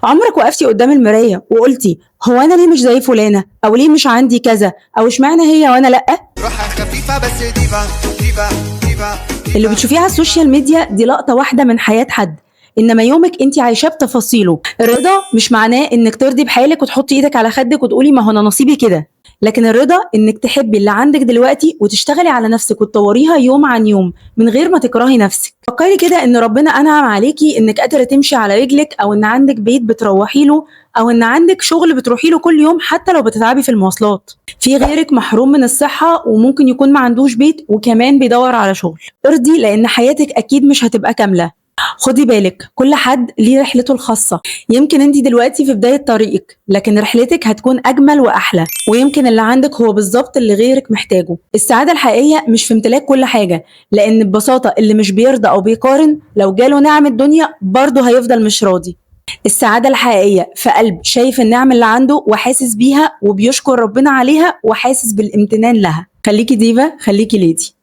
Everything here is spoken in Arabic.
عمرك وقفتي قدام المراية وقلتي هو أنا ليه مش زي فلانة، أو ليه مش عندي كذا، أو اشمعنى هي وأنا لأ؟ روحها خفيفة بس ديفا ديفا ديفا اللي بتشوفيه على السوشيال ميديا دي لقطة واحدة من حياة حد، إنما يومك أنت عايشاه بتفاصيله. الرضا مش معناه إنك ترضي بحالك وتحطي إيدك على خدك وتقولي ما هو أنا نصيبي كده، لكن الرضا إنك تحبي اللي عندك دلوقتي وتشتغلي على نفسك وتطوريها يوم عن يوم من غير ما تكرهي نفسك. فكري كده إن ربنا أنعم عليكي إنك قادرة تمشي على رجلك، أو إن عندك بيت بتروحي له، أو إن عندك شغل بتروحي له كل يوم حتى لو بتتعبي في المواصلات. في غيرك محروم من الصحة وممكن يكون ما عندوش بيت وكمان بيدور على شغل. ارضي لأن حياتك أكيد مش هتبقى كاملة. خدي بالك كل حد ليه رحلته الخاصة، يمكن انت دلوقتي في بداية طريقك لكن رحلتك هتكون أجمل وأحلى، ويمكن اللي عندك هو بالظبط اللي غيرك محتاجه. السعادة الحقيقية مش في امتلاك كل حاجة، لأن ببساطة اللي مش بيرضى أو بيقارن لو جاله نعم الدنيا برضه هيفضل مش راضي. السعادة الحقيقية في قلب شايف النعم اللي عنده وحاسس بيها وبيشكر ربنا عليها وحاسس بالامتنان لها. خليكي ديفا، خليكي ليدي.